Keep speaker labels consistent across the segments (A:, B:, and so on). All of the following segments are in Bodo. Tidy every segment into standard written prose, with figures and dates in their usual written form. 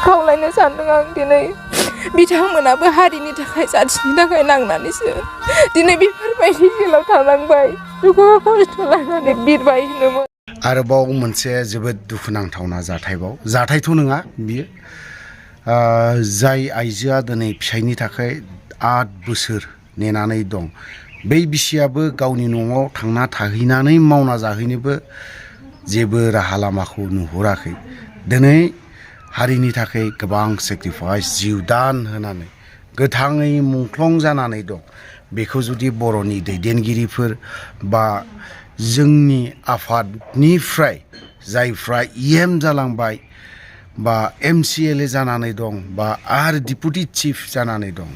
A: खावलायनो सानदों आं दिनै बिथांमोनाबो हारिनि थाखाय जाथिनि थाखाय नांनानैसो दिनै बेफोरबायदि जेलाव थानांबाय दुखु खस्थ' लानानै बिरबाय होनोमोन।
B: आरोबाव मोनसे जोबोद दुखुनांथावना जाथायथ' नङा बियो जाय आइजोआ दिनै फिसायनि थाखाय 8 बोसोर नेनानै दं बै बिसियाबो गावनि न'आव थांना थाहैनानै मावना जाहैनोबो जेबो राहा लामाखौ नुहुराखै। दिनै हारिनि थाखाय गोबां सेक्रिफाइस जिउ दान होनानै गोथाङै मुंख्लं जानानै दं। बेखौ जुदि बर'नि दैदेनगिरिफोर बा जोंनि आफादनिफ्राय जायफ्रा EM जालांबाय बा MCLA जानानै दं बा आरो डिपुटि चिफ जानानै दं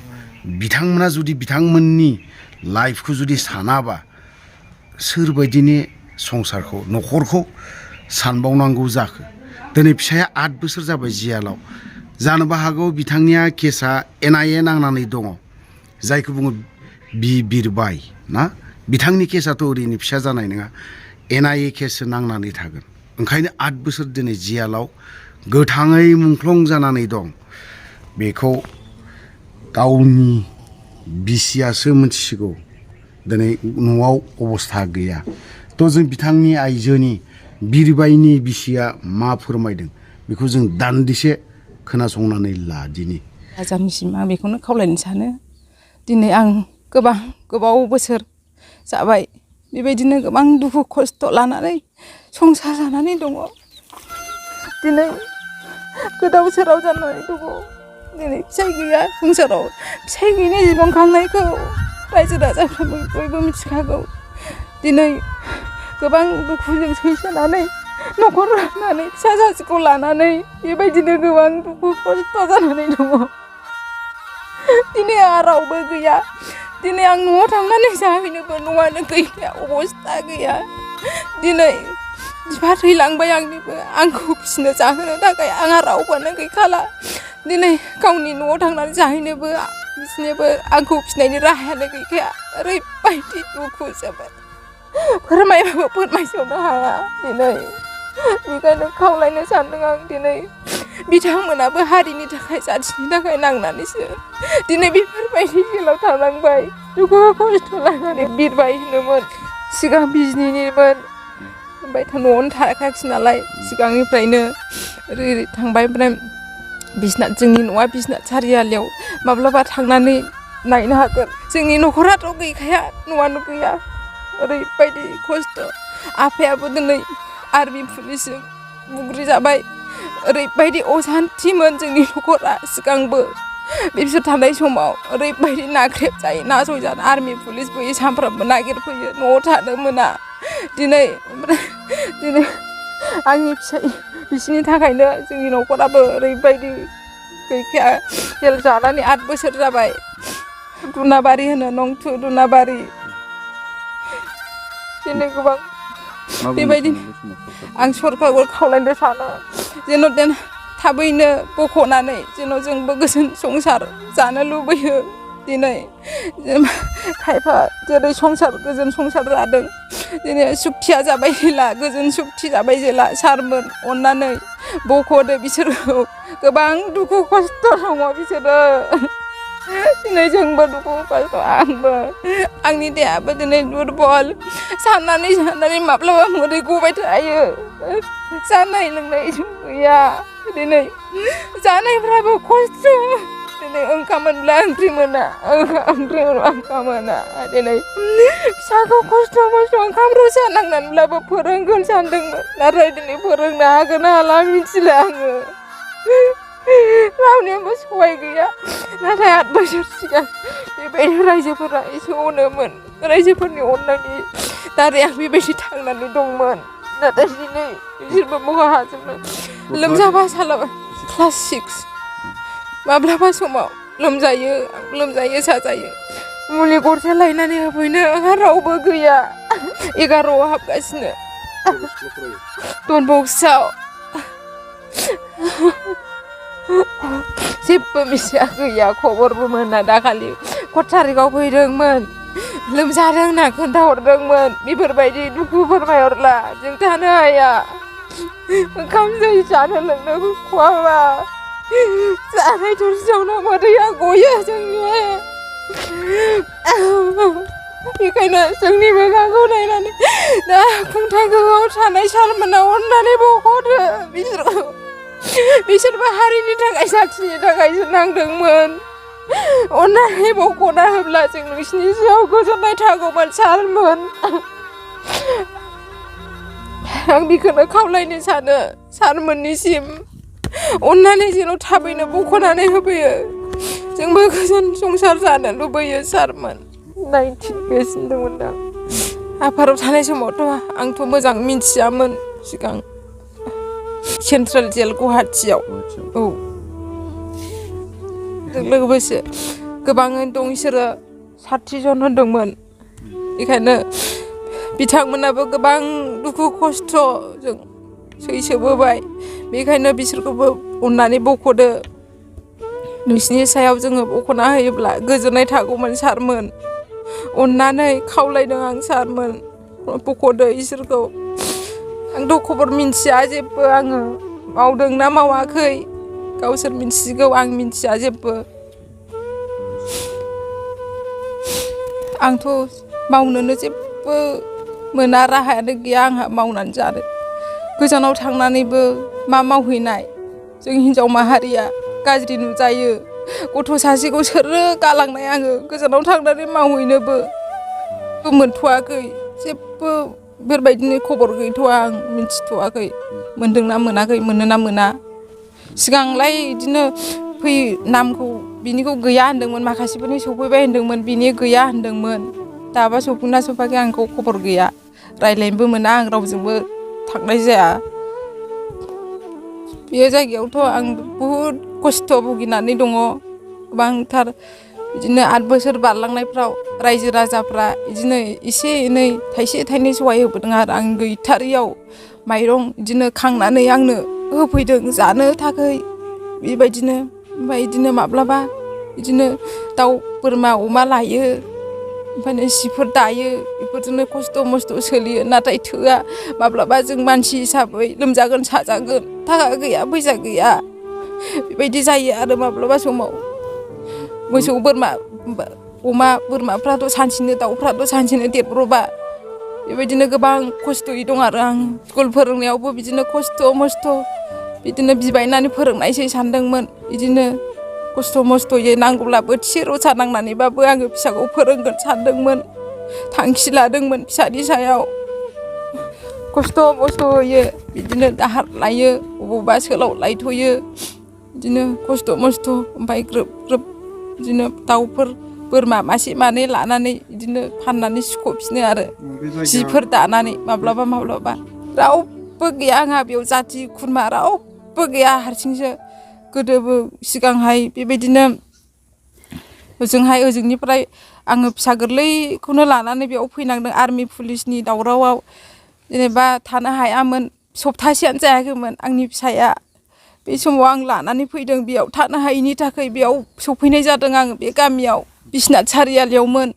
B: बिथांमोना जुदि बिथांमोननि लाइफखौ जुदि सानाबा सोरबायदिनि संसारखौ न'खरखौ सानबावनांगौ जाखो। दिनै फिसाया 8 बोसोर जाबाय जेलाव जानोबो हागौ बिथांनिया केसा NIA नांनानै दङ जायखौ बुङो बिरबाय ना बिथांनि केसाथ' ओरैनो फिसा जानाय नङा NIA केससो नांनानै थागोन। ओंखायनो 8 बोसोर दिनै जेलाव गोथाङै मुंख्लं जानानै दं। बेखौ गावनि बिसियासो मिथिसिगौ दिनै न'आव अबस्था गैया। थ' जों बिथांनि आइजोनि बिरबायनि बिसिया मा फोरमायदों बेखौ जों दान्दिसे खोनासंनानै लादिनि।
A: राजानिसिम आं बेखौनो खावलायनो सानो दिनै आं गोबाव बोसोर जाबाय बेबायदिनो गोबां दुखु खस्थ' लानानै संसार जानानै दङ। दिनै गोदाव सोराव जानानै दङ। दिनै फिसाय गैया संसाराव फिसाय गैयिनि जिबन खांनायखौ रायजो राजाफ्रा बयबो मिथिखागौ। दिनै गोबां दुखुजों सैसोनानै न'खर लानानै फिसा सासेखौ लानानै बेबायदिनो गोबां दुखु खस्थ' जानानै दङ। दिनै आंहा रावबो गैया। दिनै आं न'आव थांनानै जाहैनोबो न'आनो गैया अबस्था गैया। दिनै बिफा थैलांबाय आंनिबो आंखौ फिसिनो जाहोनो थाखाय आंहा रावबोआनो गैखाला। दिनै गावनि न'आव थांनानै जाहैनोबो बिसोरनोबो आंखौ फिसिनायनि राहायानो गैखाया। ओरैबायदि दुखु जोबोद फोरमायबाबो फोरमायस'नो हाया। दिनै बेखायनो खावलायनो सानदों आं दिनै बिथांमोनाबो हारिनि थाखाय जाथिनि थाखाय नांनानैसो दिनै बेफोरबायदि जेलाव थानांबाय दुखु खस्थ' लानानै बिरबाय होनोमोन। सिगां बिजनिनिमोन ओमफ्राय न'आवनो थाखायाखिसै नालाय सिगांनिफ्रायनो ओरै थांबाय। ओमफ्राय बिसनाथ जोंनि न'आ बिसनाथ सारियालियाव माब्लाबा थांनानै नायनो हागोन। जोंनि न'खराथ' गैखाया न'आनो गैया ओरैबायदि खस्थ'। आफायाबो दिनै आर्मि पुलिसजों बुग्रि जाबाय। ओरैबायदि असान्थिमोन जोंनि न'खरा सिगांबो बिसोर थानाय समाव ओरैबायदि नाख्रेबजायो नासयजानो आर्मि पुलिस फैयो सानफ्रामबो नागिरफैयो न'आव थानो मोना। दिनै आंनि फिसाय बिसिनि थाखायनो जोंनि न'खराबो ओरैबायदि गैखाया। जेल जानानै 8 बोसोर जाबाय। दुनाबारि होनो नंथु दुनाबारि। दिनै गोबां बेबायदिनो आं सरकारखौ खावलायनो सानो जेन' थाबैनो बख'नानै जेन' जोंबो गोजोन संसार जानो लुबैयो। दिनै खायफा जेरै गोजोन संसार जादों दिनै सुखथिया जाबाय जेला गोजोन सुखथि जाबाय जेला सारमोन अननानै बख'दो बिसोरखौ। गोबां दुखु खस्थ' दङ बिसोरो। दिनै जोंबो दुखु खस्थ' आंबो आंनि देहायाबो दिनै दुरबल साननानै माब्लाबा मोदै गबाय थायो। जानाय लोंनाय गैया। दिनै जानायफ्राबो खस्थ'। दिनै ओंखाम मोनब्ला ओंख्रि मोना ओंख्रि मोनब्ला ओंखाम मोना। दिनै फिसाखौ खस्थ' ओंखाम रसा नांनानैब्लाबो फोरोंगोन सानदोंमोन नाथाय दिनै फोरोंनो हागोन ना हाला मिथिला आङो। रावनियावबो सहाय गैया। नाथाय 8 बोसोर सिगां बेबायदि रायजोफोरा एसे अनोमोन। रायजोफोरनि अननायनि दारै आं बेबायदि थांनानै दंमोन। नाथाय दिनै बिसोरबो बहा हाजोबनो लोमजाबा साजाबा क्लास 6 माब्लाबा समाव लोमजायो साजायो मुलि गरसे लायनानै होफैनो आंहा रावबो गैया। 11आव हाबगासिनो डनबक्सआव। जेबो मिथिया गैया खबरबो मोना। दाखालि 4 थारिखआव फैदोंमोन लोमजादों होनना खोन्थाहरदोंमोन। बेफोरबायदि दुखु फोरमायहरला जों थानो हाया। ओंखाम दै जानो लोंनो खहाबा जानाय थोरसियावनो मोदैया गयो जोंनि बेखायनो जोंनि मोखांखौ नायनानै दा खुंथाय गोहोआव थानाय सारमोना अननानै बख'दो बिसोरबो हारिनि थाखाय साख्रिनि थाखायसो नांदोंमोन अननानै बख'ना होब्ला जों नोंसिनि सायाव गोजोननाय थागौमोन सारमोन आं बेखौनो खावलायनो सानो सारमोननिसिम अननानै जेन' थाबैनो बख'नानै होफैयो जोंबो गोजोन संसार जानो लुबैयो सारमोन 19 बेसिनो दंमोन दा आफाराव थानाय समावथ' आंथ' मोजां मिन्थियामोन सिगां सेन्ट्रेल जेल गुवाहाटियाव औ लोगोसे गोबाङैनो दं बिसोरो 60 जन होनदोंमोन बेखायनो बिथांमोनाबो गोबां दुखु खस्थ'जों सैसोबोबाय बेखायनो बिसोरखौबो अननानै बख'दो नोंसिनि सायाव जोङो बख'ना होयोब्ला गोजोननाय थागौमोन सारमोन अननानै खावलायदों आं सारमोन बख'दो इसोरखौ आंथ' खबर मिन्थिया जेबो आङो मावदों ना मावाखै गावसोर मिन्थिगौ आं मिन्थिया जेबो आंथ' मावनोनो जेबो मोना राहायानो गैया आंहा मावनानै जानो गोजानाव थांनानैबो मा मावहैनाय जों हिन्जाव माहारिया गाज्रि नुजायो गथ' सासेखौ सोरो गालांनाय आङो गोजानाव थांनानै मावहैनोबो मोनथ'वाखै जेबो बेफोरबायदिनो खबर गैथ'आ आं मिन्थिथ'वाखै मोनदोंना मोनाखै मोनोना मोना सिगांलाय बिदिनो नामखौ बिनिखौ गैया होनदोंमोन माखासेफोरनि सफैबाय होनदोंमोन बिनि गैया होनदोंमोन दाबा सफैना सफैयाखै आंखौ खबर गैया रायज्लायनोबो मोना आं रावजोंबो थांनाय जाया बे जायगायावथ' आं बुहुद खस्थ' भुगिनानै दङ गोबांथार बिदिनो 8 बोसोर बारलांनायफ्राव रायजो राजाफ्रा बिदिनो एसे एनै थाइसे थाइनै सहाय होबोदों आरो आं गैथारियाव माइरं बिदिनो खांनानै आंनो होफैदों जानो थाखाय बेबायदिनो ओमफ्राय बिदिनो माब्लाबा बिदिनो दाउ बोरमा अमा लायो ओमफ्राय सिफोर दायो बेफोरजोंनो खस्थ' मस्थ' सोलियो नाथाय थोआ माब्लाबा जों मानसि हिसाबै लोमजागोन साजागोन थाखा गैया फैसा गैया बेबायदि जायो आरो माब्लाबा समाव मोसौ बोरमा अमा बोरमाफ्राथ' सानसेनो दाउफ्राथ' सानसेनो देरब्र'बा बेबायदिनो गोबां खस्थ'यै दं आरो आं स्कुल फोरोंनायावबो बिदिनो खस्थ' मस्थ' बिदिनो बिबायनानै फोरोंनायसै सानदोंमोन बिदिनो खस्थ' मस्थ'यै नांगौब्ला बोथिसे रसा नांनानैबाबो आङो फिसाखौ फोरोंगोन सानदोंमोन थांखि लादोंमोन फिसानि सायाव खस्थ' मस्थ' होयो बिदिनो दाहार लायो बबावबा सोलाव लायथ'यो बिदिनो खस्थ' मस्थ' ओमफ्राय ग्रोब ग्रोब बिदिनो दाउफोर बोरमा मासे मानै लानानै बिदिनो फाननानै सुख'फिनो आरो जिफोर दानानै माब्लाबा माब्लाबा रावबो गैया आंहा बेयाव जाथि खुरमा रावबो गैया हारसिंसो गोदोबो सिगांहाय बेबायदिनो ओजोंनिफ्राय आङो फिसा गोरलैखौनो लानानै बेयाव फैनांदों आर्मि पुलिसनि दावरावआव जेनेबा थानो हायामोन सप्तासेयानो जायाखैमोन आंनि फिसाया बे समाव आं लानानै फैदों बेयाव थानो हायैनि थाखाय बेयाव सफैनाय जादों आङो बे गामियाव बिसनाथ सारियालियावमोन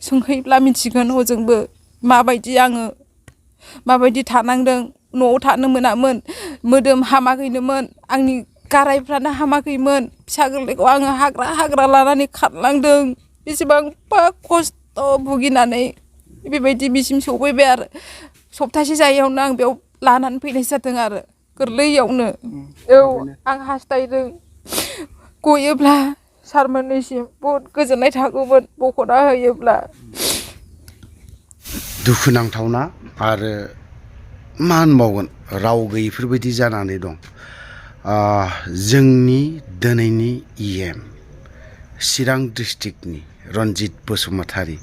A: सोंहैब्ला मिथिगोन हजोंबो माबायदि आङो माबायदि थानांदों न'आव थानो मोनामोन मोदोम हामाखैनोमोन आंनि गारायफ्रानो हामाखैमोन फिसा गोरलैखौ आङो हाग्रा लानानै खारलांदों बेसेबांबा खस्थ' भुगिनानै बेबायदि बिसिम सफैबाय आरो सप्तासे जायैयावनो आं बेयाव लानानै फैनाय जादों आरो गोरलैयावनो औ आं हास्थायदों गयोब्ला सारमोननिसिम बहुद गोजोननाय थागौमोन बख'ना होयोब्ला
B: दुखुनांथावना आरो मा होनबावगोन राव गैयिफोरबायदि जानानै दं जोंनि दिनैनि EM चिरां डिस्ट्रिक्टनि रन्जित बसुमतारी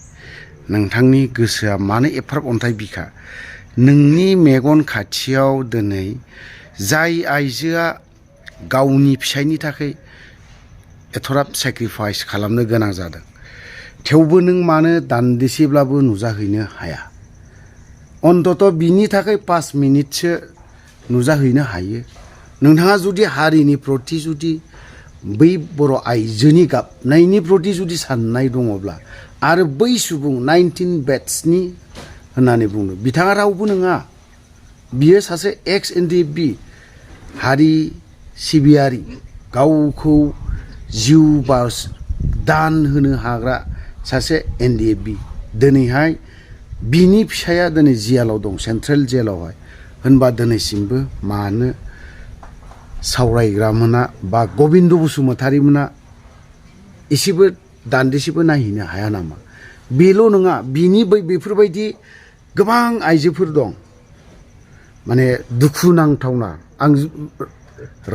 B: नोंथांनि गोसोआ मानो एफाराब अन्थाइ बिखा नोंनि मेगन खाथियाव दिनै जाय आइजोआ गावनि फिसायनि थाखाय एथ'राब सेक्रिफाइस खालामनो गोनां जादों थेवबो नों मानो दान्दिसेब्लाबो नुजाहैनो हाया अन्तत बिनि थाखाय 5 मिनिटसो नुजाहैनो हायो नोंथाङा जुदि हारिनि प्रति जुदि बै बर' आइजोनि गाबनायनि प्रति जुदि साननाय दङब्ला आरो बै सुबुं 19 बेट्सनि होननानै बुंनो बिथाङा रावबो नङा बियो सासे एक्स NDP हारि सिबियारि गावखौ जिउ दान होनो हाग्रा सासे NDFB दिनैहाय बिनि फिसाया दिनै जेलाव दं सेन्ट्रेल जेलावहाय होनबा दिनैसिमबो मानो सावरायग्रा मोना बा गबिन्द बसुमतारी मोना एसेबो दान्दिसेबो नायहैनो हाया नामा? बेल' नङा बिनि बेफोरबायदि गोबां आइजोफोर दं माने दुखु नांथावना आं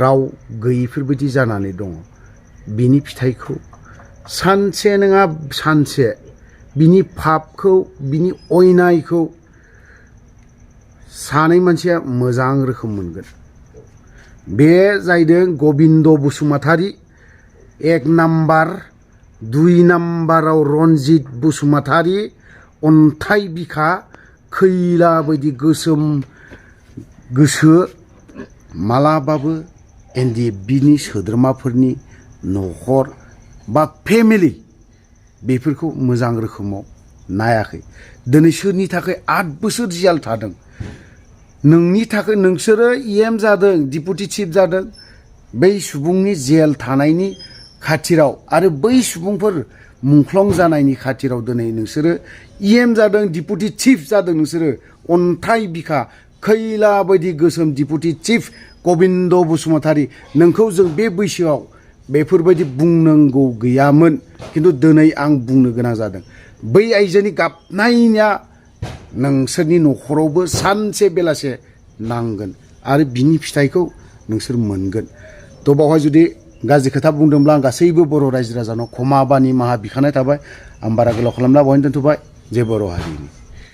B: राव गैयिफोरबायदि जानानै दङ बिनि फिथाइखौ सानसे नङा सानसे बिनि पापखौ बिनि अयनायखौ सानै मानसिया मोजां रोखोम मोनगोन। बे जाहैदों गबिन्द बसुमतारी 1 नाम्बार 2 नाम्बाराव रन्जित बसुमतारी अन्थाइ बिखा खैला बायदि गोसोम गोसो मालाबाबो NDFBनि सोद्रोमाफोरनि न'खर बा फेमिलि बेफोरखौ मोजां रोखोमाव नायाखै। दिनै सोरनि थाखाय 8 बोसोर जेल थादों नोंनि थाखाय नोंसोरो EM जादों डिपुटि चिफ जादों बै सुबुंनि जेल थानायनि खाथिराव आरो बै सुबुंफोर मुंख्लं जानायनि खाथिराव दिनै नोंसोरो EM जादों डिपुटि चिफ जादों नोंसोरो अन्थाइ बिखा खैला बायदि गोसोम डिपुटि चिफ गबिन्द बसुमतारी नोंखौ जों बे बैसोआव बेफोरबायदि बुंनांगौ गैयामोन खिन्थु दिनै आं बुंनो गोनां जादों। बै आइजोनि गाबनाया नोंसोरनि न'खरावबो सानसे बेलासे नांगोन आरो बिनि फिथाइखौ नोंसोर मोनगोन। थ' बावहाय जुदि गाज्रि खोथा बुंदोंब्ला आं गासैबो बर' रायजो राजानाव क्षमा बा निमाहा बिखानाय थाबाय। आं बारा गोलाव खालामला बावहायनो दोनथ'बाय। जय बर' हारिनि।